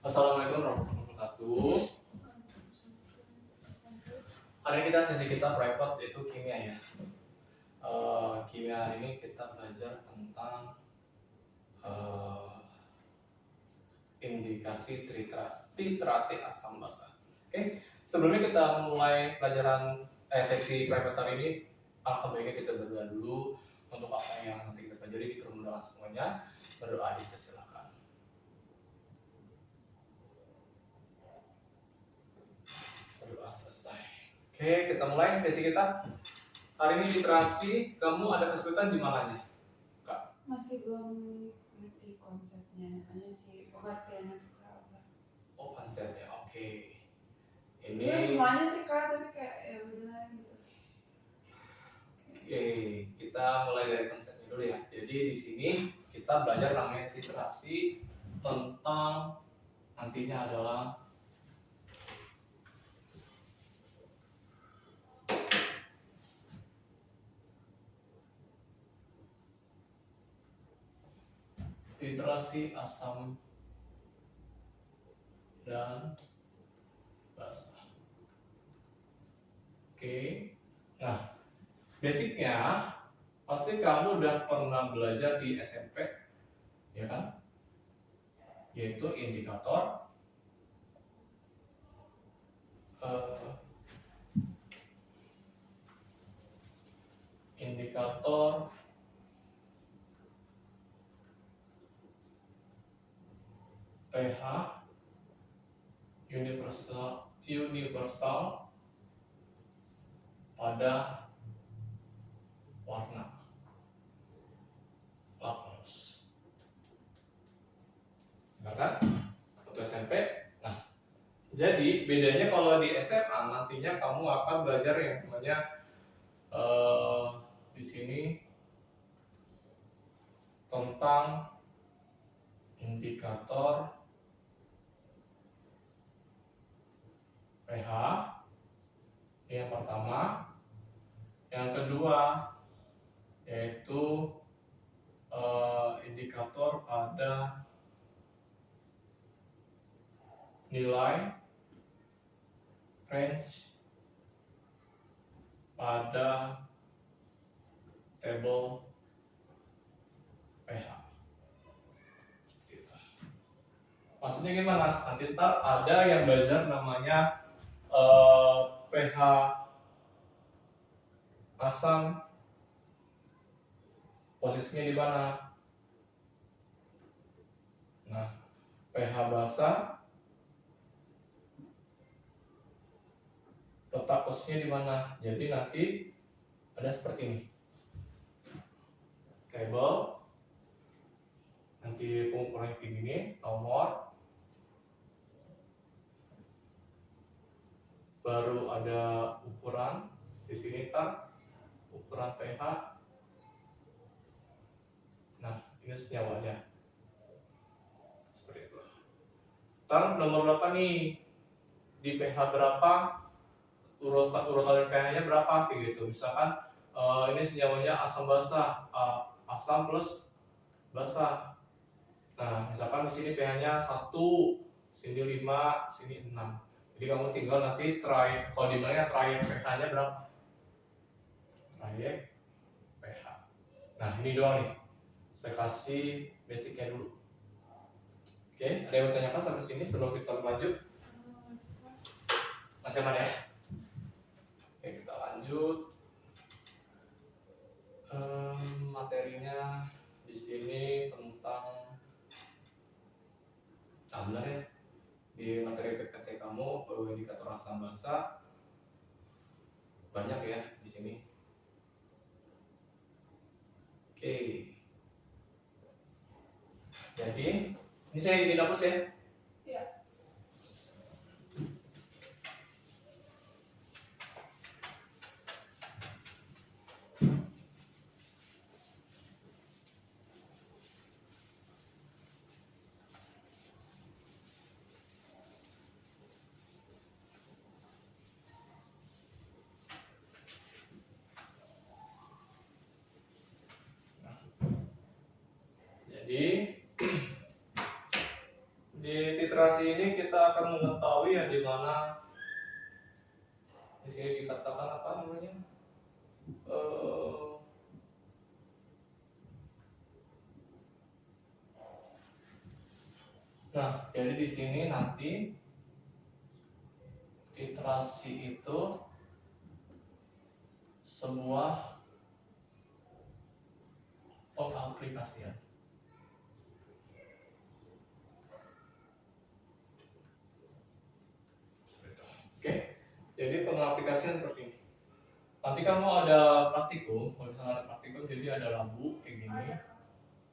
Assalamualaikum warahmatullahi wabarakatuh. Hari ini sesi kita private itu kimia ya. Kimia ini kita belajar tentang indikasi titrasi asam basa. Oke, sebelumnya kita mulai pelajaran sesi private hari ini, alangkah baiknya kita berdoa dulu untuk apa yang nanti kita pelajari, dipermudahkan semuanya. Berdoa dipersilakan. Berdoa selesai. Oke, kita mulai sesi kita. Hari ini literasi, kamu ada kesulitan di mananya? Kak? Masih belum ngerti konsepnya aja sih, pengertiannya tuh kayak apa. Oh, konsepnya, oke. Ini Ini semuanya sih Kak, tapi kayak ya udah gitu. Oke, kita mulai dari konsepnya dulu ya. Jadi di sini kita belajar namanya literasi tentang nantinya adalah titrasi asam dan basa. Oke. Nah, basicnya pasti kamu udah pernah belajar di SMP, ya kan? Yaitu indikator indikator pH universal pada warna Laplace. Benar kan? Untuk SMP. Nah, jadi bedanya kalau di SMA nantinya kamu akan belajar yang namanya di sini tentang indikator pH yang pertama, yang kedua yaitu indikator pada nilai range pada tabel pH. Maksudnya gimana? Nanti ntar ada yang belajar namanya pH asam, posisinya di mana? Nah, pH basa letak posisinya di mana? Jadi nanti ada seperti ini. Kabel nanti pengukurannya kayak gini, nomor, baru ada ukuran di sini tak ukuran pH. Nah, ini senyawanya seperti itu. Ntar nomor berapa nih, di pH berapa, urutan pH-nya berapa kayak gitu. Misalkan ini senyawanya asam basa, asam plus basa. Nah, misalkan di sini pH-nya 1, sini 5, sini 6. Jadi kamu tinggal nanti try, kalau di mana trayek pH-nya berapa? Trayek pH. Nah, ini doang nih. Saya kasih basicnya dulu. Oke, ada yang mau tanyakan sampai sini sebelum kita lanjut? Masih aman ya? Oke, kita lanjut. Materinya di sini tentang benar ya, di materi PPT kamu indikator asam basa banyak ya di sini. Oke, jadi ini saya izin hapus ya. Iya. Jadi di literasi ini kita akan mengetahui yang dimana di sini dikatakan apa namanya? Nah, jadi di sini nanti literasi itu sebuah pengaplikasian. Oke, jadi pengaplikasian seperti ini. Nanti kamu ada praktikum, kalau misalnya ada praktikum, jadi ada lampu kayak gini.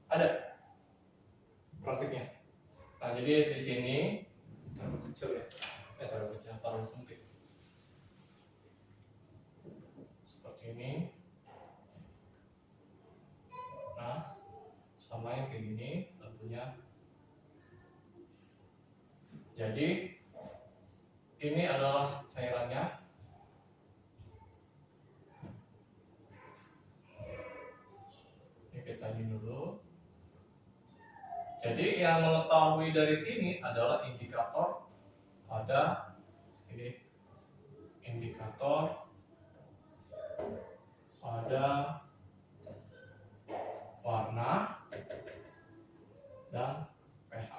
Ada praktiknya. Nah, jadi di sini taruh kecil ya, taruh kecil, taruh sempit. Seperti ini. Nah, sama yang kayak gini lampunya. Jadi ini adalah cairannya. Ini kita ini dulu. Jadi yang mengetahui dari sini adalah indikator pada ini, indikator pada warna dan pH.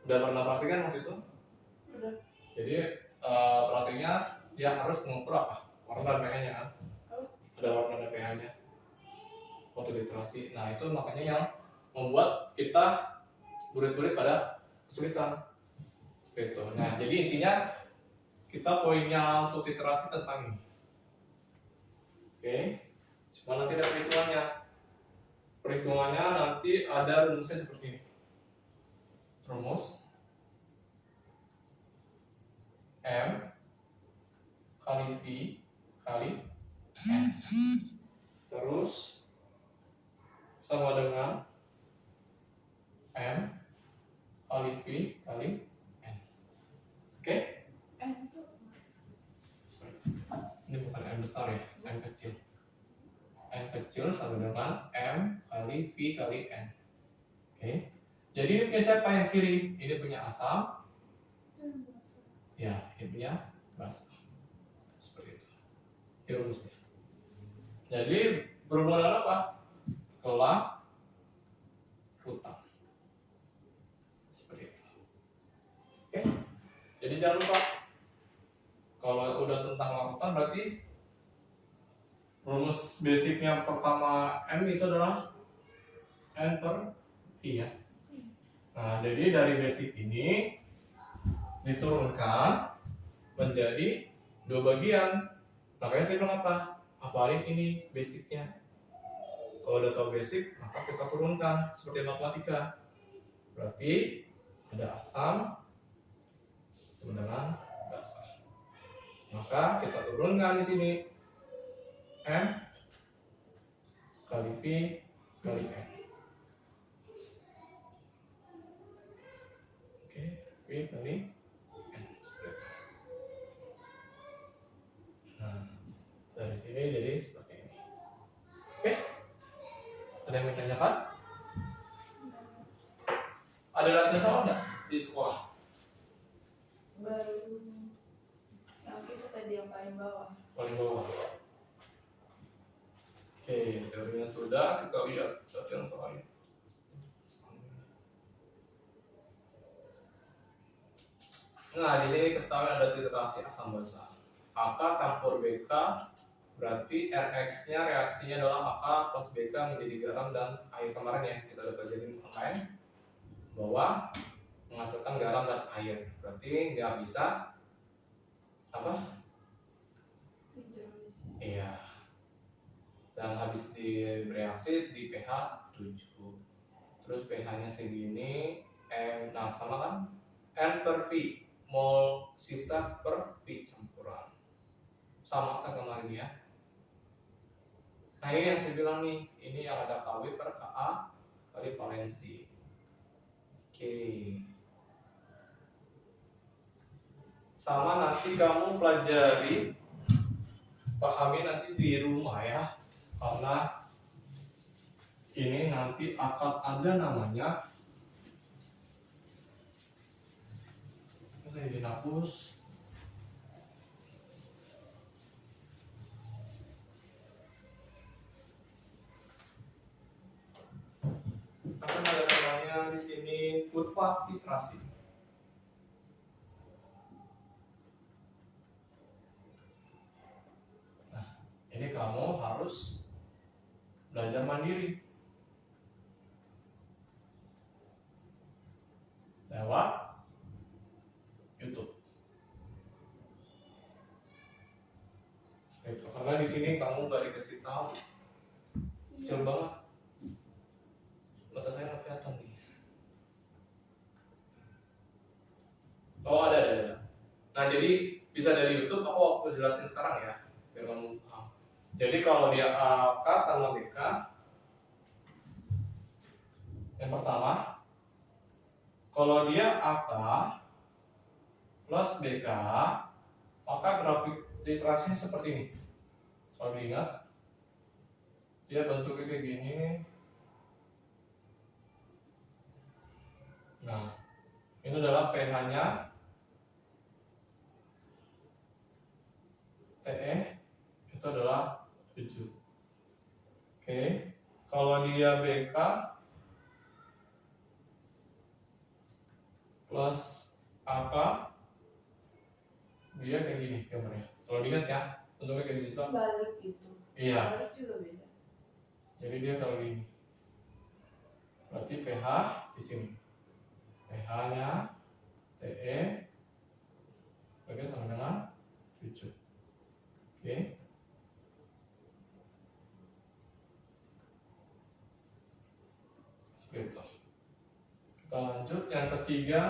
Udah pernah praktikan waktu itu? Udah. Jadi praktiknya dia harus mengukur apa? Warna dan pH-nya kan? Ada warna dan pH-nya waktu literasi. Nah itu makanya yang membuat kita murid-murid pada kesulitan seperti itu. Nah jadi intinya kita poinnya untuk literasi tentang ini. Oke, cuma nanti ada perhitungannya. Perhitungannya nanti ada rumusnya seperti ini. Rumus M kali V kali N, terus sama dengan M kali V kali N. Oke? Itu Sorry. Ini bukan M besar ya, M kecil. N kecil sama dengan M kali V kali N. Oke? Jadi ini punya siapa yang kiri? Ini punya asam. yang biasa. Ya, ini punya basa. Seperti itu. Ini rumusnya. Jadi berhubungan apa? Kelang rutan. Seperti itu. Oke. Jadi jangan lupa kalau udah tentang larutan berarti rumus basicnya pertama M itu adalah N per V ya. Nah, jadi dari basic ini diturunkan menjadi dua bagian. Makanya saya bilang apa? Hafalin ini basicnya. Kalau udah tahu basic, maka kita turunkan seperti matematika. Berarti ada asam sama dengan basa. Maka kita turunkan di sini M kali V kali N. Oke, V kali N. Nah, dari sini jadi seperti ini. Oke, ada yang menanyakan? Ada latihan sama nggak di sekolah? Baru yang itu tadi yang paling bawah. Paling bawah. Oke, teorinya sudah, kita lihat latihan soalnya. Nah, di sini ketahui ada titrasi asam basa. AK campur BK berarti RX-nya reaksinya adalah AK plus BK menjadi garam dan air. Kemarin ya kita udah pelajarin online bahwa menghasilkan garam dan air. Berarti nggak bisa apa? Hidrolisis. Iya. Dan habis bereaksi di pH 7. Terus pH-nya segini, M, nah sama kan? N per V, mol sisa per V campuran. Sama kan kemarin ya. Nah ini yang saya bilang nih, ini yang ada KW per KA kali valensi. Oke. Sama nanti kamu pelajari, pahami nanti di rumah ya. Karena ini nanti akan ada namanya Saya dihapus. Akan ada namanya di sini kurva titrasi. Nah, ini kamu harus belajar mandiri lewat YouTube. Seperti itu. Karena di sini kamu nggak dikasih tahu, kecil banget. Mata saya nggak kelihatan nih. Oh ada. Nah jadi bisa dari YouTube aku jelasin sekarang ya biar kamu paham. Jadi kalau dia AK sama BK, yang pertama kalau dia AK plus BK maka grafik literasinya seperti ini. Selalu diingat dia bentuknya kayak gini. Nah ini adalah pH-nya TE itu adalah 7. Oke. Kalau dia BK plus AK dia kayak gini gambarnya. Kalau diingat ya, bentuknya kayak zigzag. Balik gitu. Iya. Balik juga beda. Jadi dia kalau gini. Berarti pH di sini. pH-nya TE bagi sama dengan 7. Oke. Seperti itu. Kita lanjut yang ketiga.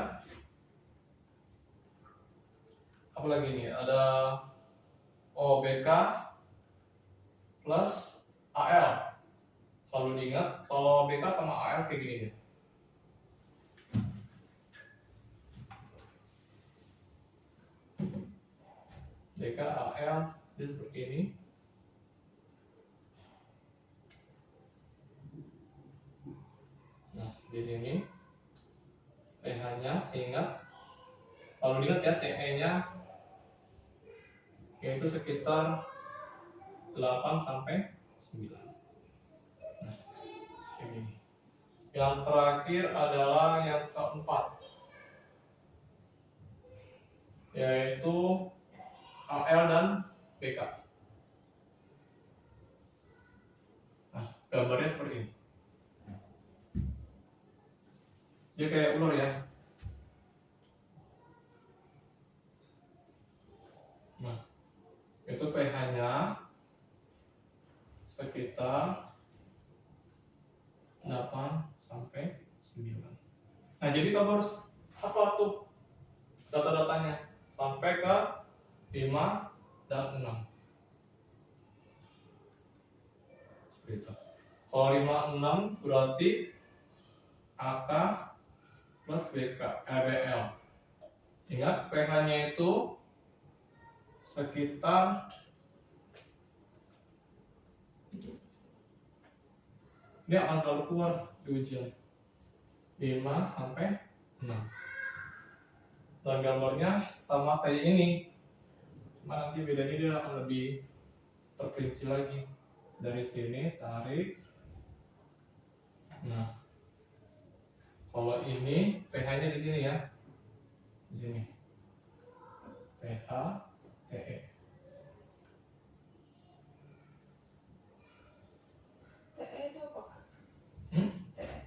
Apa lagi nih? Ada OBK plus AL. Selalu diingat kalau BK sama AL kayak gini deh. BK AL dia seperti ini. Nah, di sini pH-nya sehingga selalu diingat ya TE-nya yaitu sekitar 8 sampai 9. Nah, kayak gini. Yang terakhir adalah yang keempat, yaitu AL dan BK. Nah, gambarnya seperti ini. Dia kayak ular ya. Nah, itu pH-nya sekitar 8 sampai 9. Nah, jadi kamu harus hafal tuh data-datanya sampai ke 5 dan 6. Seperti itu. Kalau 5 6 berarti AK plus BL. Ingat pH-nya itu sekitar ini akan selalu keluar di ujian 5 sampai 6. Dan gambarnya sama kayak ini. Cuma nanti bedanya dia akan lebih terperinci lagi. Dari sini tarik. Nah, kalau ini pH-nya di sini ya, di sini. pH TE. TE itu apa? TE.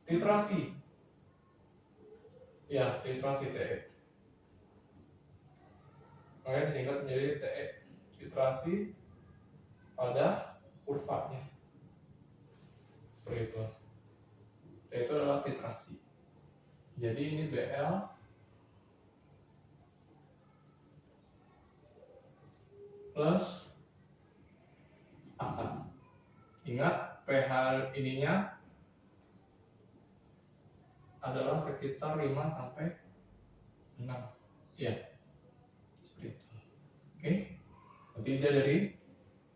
Titrasi. Ya, titrasi TE. Makanya disingkat menjadi TE. Titrasi pada kurvanya. Seperti itu. TE itu adalah titrasi. Jadi ini BL plus AK. Ingat pH ininya adalah sekitar 5 sampai 6. Ya. Seperti itu. Oke. Nanti dia dari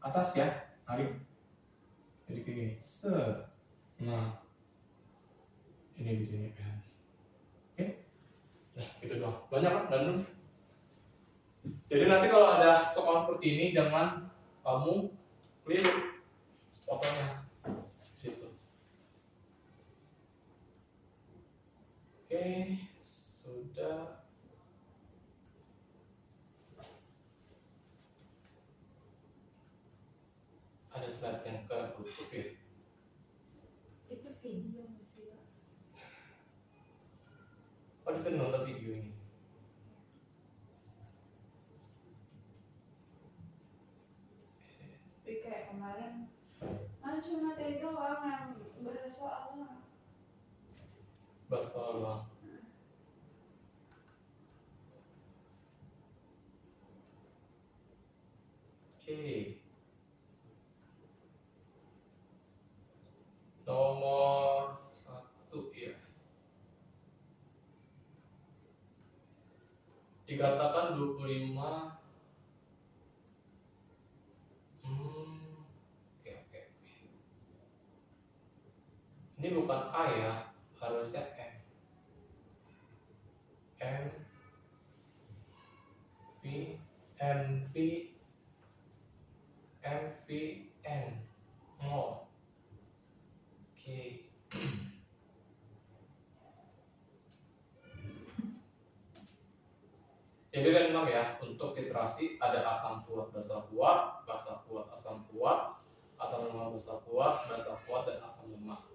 atas ya, tarik. Jadi kayak gini. Nah, ini di sini pH. Oke. Nah, gitu doang. Banyak kan random. Jadi nanti kalau ada soal seperti ini jangan kamu keliru fotonya di situ. Oke, sudah. Ada slide yang ketutup ya. Itu video nggak sih Kak? Oh, bisa nonton video ini. Tapi kayak kemarin cuma materi doang yang bahas soalnya. Bahas soal doang. Oke. Nomor 1 ya. Dikatakan 25. Oke. Ini bukan A ya, harusnya M. M V M V M V N mol. Oke. Jadi ada 6 ya. Untuk titrasi ada asam kuat, basa kuat, basa kuat, asam lemah, basa kuat, dan asam lemah.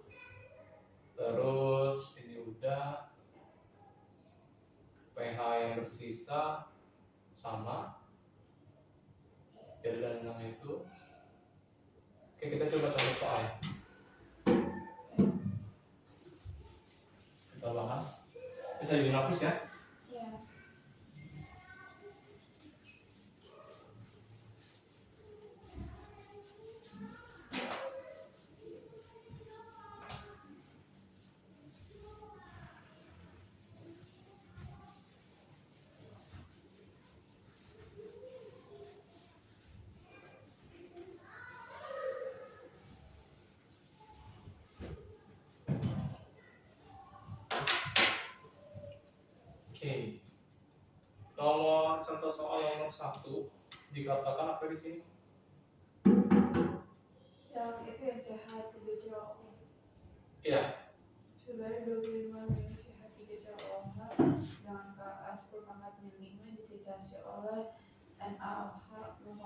Terus ini udah pH yang bersisa sama. Jadi ada 6 itu. Oke, kita coba contoh soal. Kita bahas. Bisa dihapus ya. Iya. Oke. Contoh soal nomor 1 dikatakan apa di sini? Yang itu yang CH3COO. Iya. Sebenarnya 25 mili CH3COOH dengan Ka 10⁻5 dititasi oleh NaOH 0,1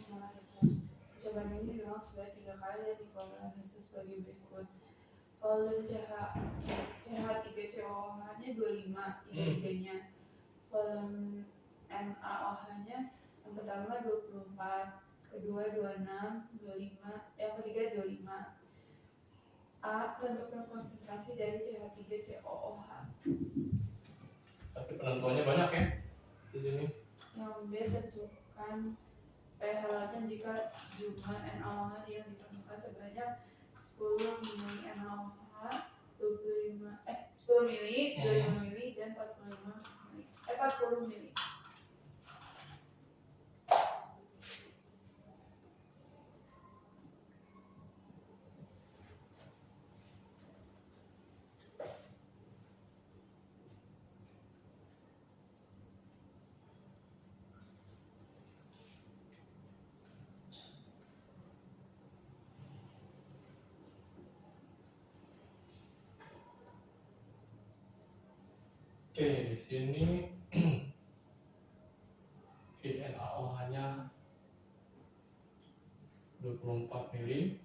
molaritas. Percobaan ini diulang sebanyak 3 kali dan dikorelasi sebagai berikut. Volume CH3COOH-nya 25, tiga-tiganya. Volume NaOH-nya yang pertama 24, kedua 26, 25, yang ketiga 25. A. Tentukan konsentrasi dari CH3COOH. Tapi penentuannya banyak ya di sini. Yang B. Tentukan pH-nya jika jumlah NaOH yang ditemukan sebanyak 10 mili NaOH, 10 mili, 25 mili, dan 40 mili. Oke, di sini VNaOH-nya 24 mili,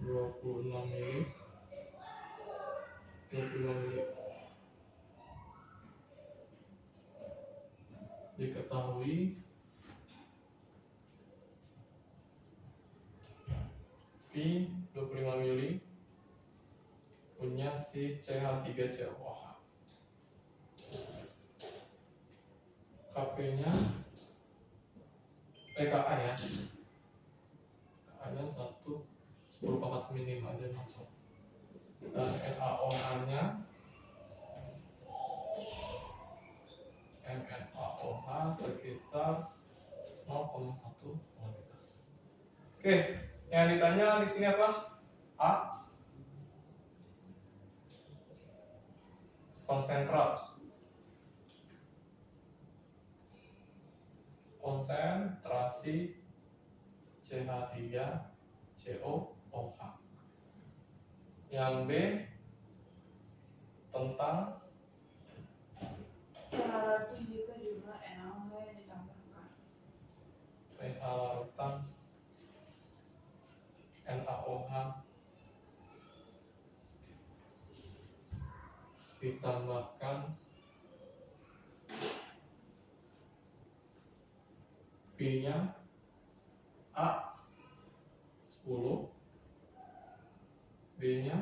26 mili, 25 mili. Diketahui V 25 mili punya si CH3COOH. KP-nya PKA ya. Hanya 10/4 milim aja langsung. Dan NaOH-nya sekitar 0,1 molaritas. Oke, yang ditanya di sini apa? A. konsentrat. Konsentrasi CH3COOH. Yang B tentang pH larutan jika jumlah NaOH yang ditambahkan. pH larutan NaOH ditambahkan V-nya A10, B-nya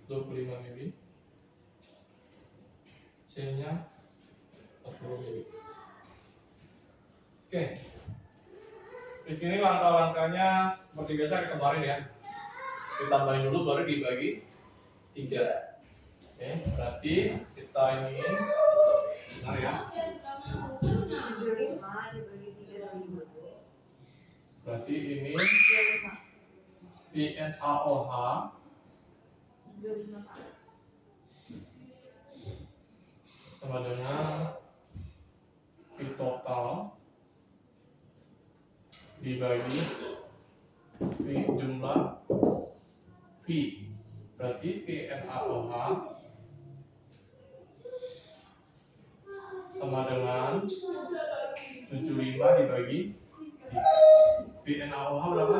25 mili, C-nya 40 mili. Oke. Di sini langkah-langkahnya seperti biasa kayak kemarin ya. Ditambahin dulu baru dibagi 3. Oke, berarti kita iniin benar ya. 75 dibagi 3 dari 5. Berarti ini 25. VNaOH 25 Kak. sama dengan V total dibagi V jumlah V. Berarti VNaOH sama dengan 75 dibagi 3. VNaOH berapa?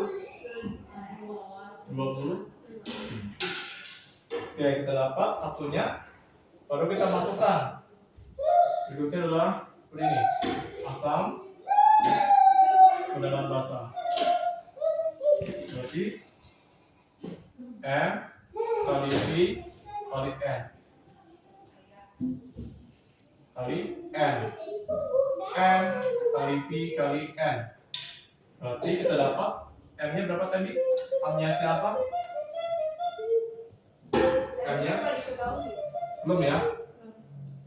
20. Oke, kita dapat satunya. Baru kita masukkan. Berikutnya adalah seperti ini. Asam kedalam basah. Berarti M kali V kali N kali N. M kali V kali N. Berarti kita dapat M-nya berapa tadi? M-nya si asam? M-nya belum ya?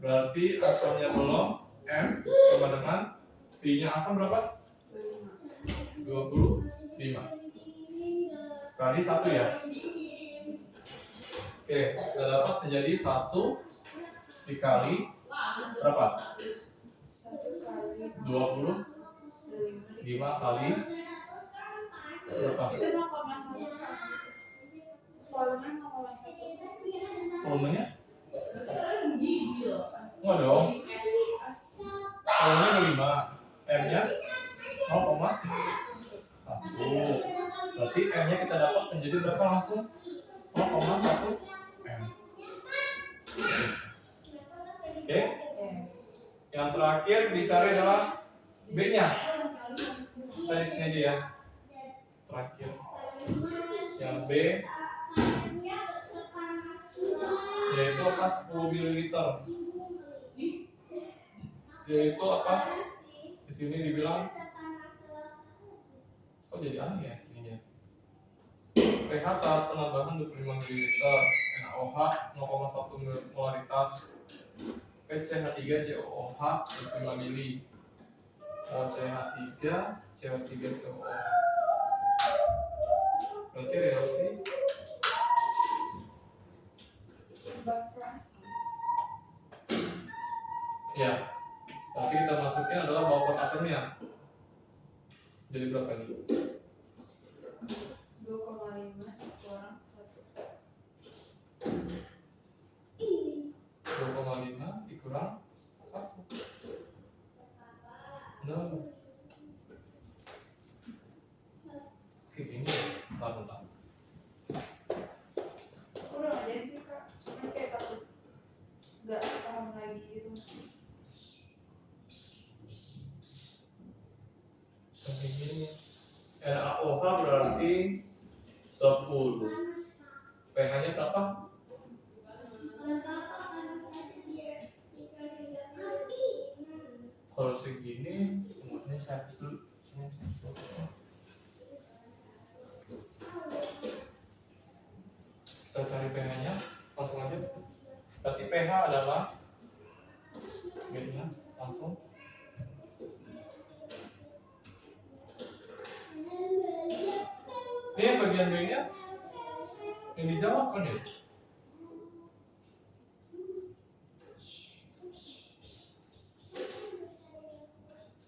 Berarti asamnya belum. M sama dengan V-nya asam berapa? 25 kali 1 ya. Oke, kita dapat menjadi 1 dikali berapa? 25 kali berapa? Itu 0,1 Kak. Volumenya 0,1. Volumenya? Enggak dong. Volumenya 5. M-nya 0,1. Berarti M-nya kita dapat menjadi berapa langsung? 0,1 M. Oke. Yang terakhir dicari adalah B-nya. Kita di sini aja ya. Terakhir. Yang B yaitu apa? 10 ml. Yaitu apa? Di sini dibilang jadi aneh ya ininya. pH saat penambahan 25 ml NaOH 0,1 molaritas. PCH3COOH 25 mili. OCH3CH3COOH. Berarti reaksi ya. Berarti kita masukin adalah buffer asamnya. Jadi berapa nih? 2,5 kurang 1. 2,5 dikurang 1. No. Oke, gini ya. Bentar. Udah ada sih Kak. Cuman kayak takut nggak paham lagi gitu. Sampai gini. NaOH berarti 10. pH-nya berapa? Kalau segini, semuanya saya hapus dulu. Kita cari pH-nya, langsung aja. Berarti pH adalah B-nya langsung. Ini yang bagian B-nya yang dijawab kan ya?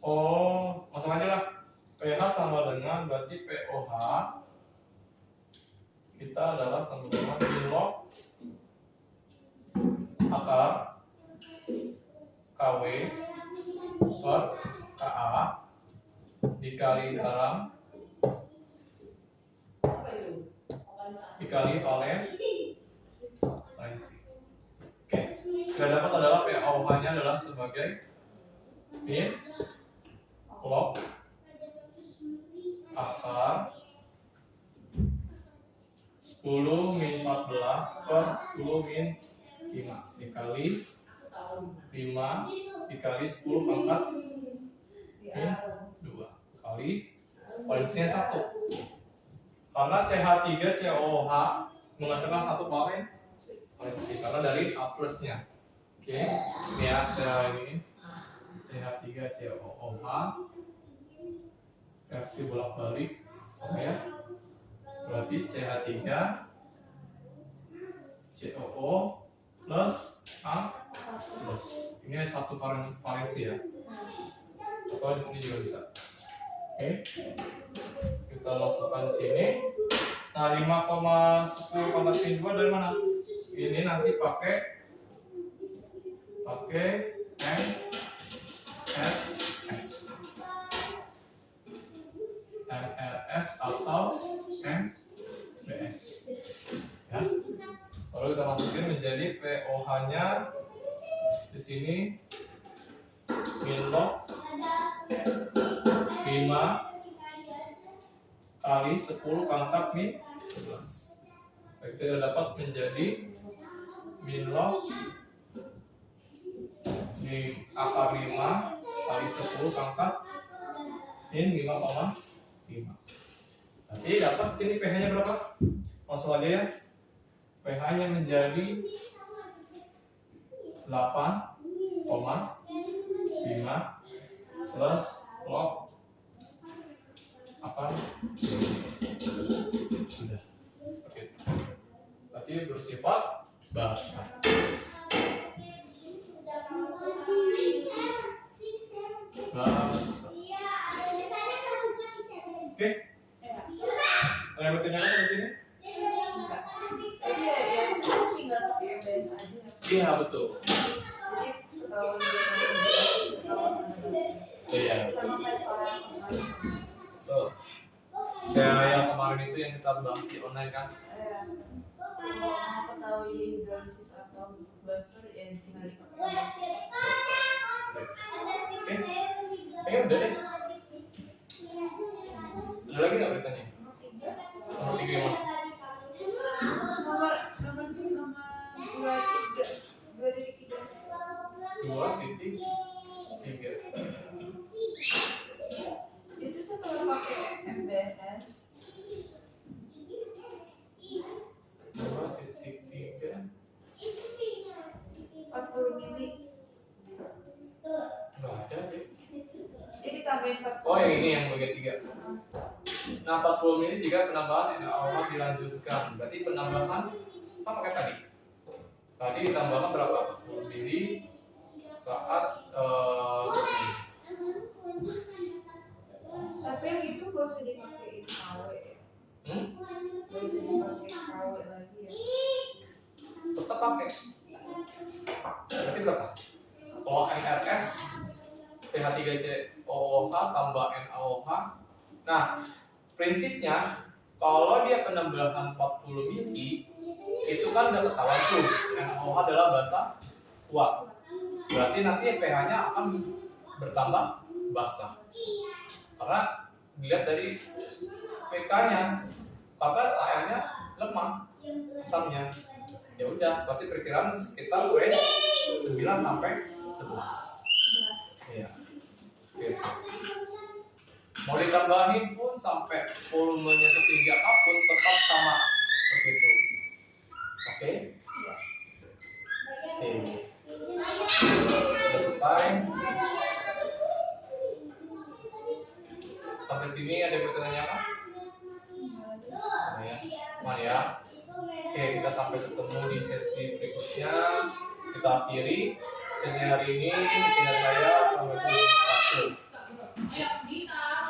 Oh, langsung aja lah. pH sama dengan berarti POH kita adalah sama dengan min log akar KW per KA dikali garam dikali valensi. Oke, yang dapat adalah POH-nya adalah sebagai min log akar 10 min 14 per 10 min 5 dikali 5 dikali 10 pangkat min 2 kali valensinya 1 karena CH3COOH menghasilkan satu valensi karena dari A plusnya. Oke, ini ya saya ini CH3COOH reaksi bolak-balik ya, berarti CH3 COO plus A plus ini satu valensi ya, atau di sini juga bisa. Oke, kita masukkan di sini. Nah, 5,10 pangkat min 2 dari mana? Ini nanti pakai MRS atau MBS ya. Lalu kita masukin menjadi POH-nya di sini min log 5 kali 10 pangkat min 11. Baik, kita dapat menjadi min log akar 5 kali 10 pangkat min 5,5. Nanti dapat sini pH-nya berapa? Langsung aja ya. pH-nya menjadi 8,5 plus log apa? Sudah. Oke. Berarti bersifat basah. Oke. Ada yang bertanya sampai sini? Iya, ya kita tinggal pakai MBS aja. Iya, betul. Jadi ketahuan Iya. sama kayak soal yang kemarin. Tuh. Kayak yang kemarin itu yang kita bahas di online kan? Kalau mau ketahui hidrolisis atau buffer ya tinggal dipakai. Oke. Kayaknya udah deh. Ada lagi nggak bertanya? Nomor 3 yang mana? Nomor 2.3. 2.3. Itu setelah pakai MBS 2.3. 40 mili. Nggak ada deh. Jadi tambahin 40. Oh, yang ini yang bagian 3. Nah, 40 mili jika penambahan NaOH dilanjutkan. Berarti penambahan sama kayak tadi. Tadi ditambahkan berapa? 40 mili saat Tapi yang itu gak usah dipakai KW. Gak usah dipakai KW lagi ya. tetap pakai. Berarti berapa? Kalau MRS CH3COOH tambah NaOH. Nah, prinsipnya kalau dia penambahan 40 mili itu kan udah ketahuan tuh NaOH adalah basa kuat. Berarti nanti pH-nya akan bertambah basah. Karena dilihat dari pK-nya, karena airnya lemah, asamnya. Ya udah, pasti perkiraan sekitar range 9 sampai 11. Iya. Oke. Mau ditambahin pun sampai volumenya setinggi apapun tetap sama seperti itu. Oke? Oke. Sudah selesai. Sampai sini ada yang bertanya apa? Ya. Ya. Oke, kita sampai ketemu di sesi berikutnya. Kita akhiri sesi hari ini. Sekian saya. Sampai jumpa. Ayo, Dita.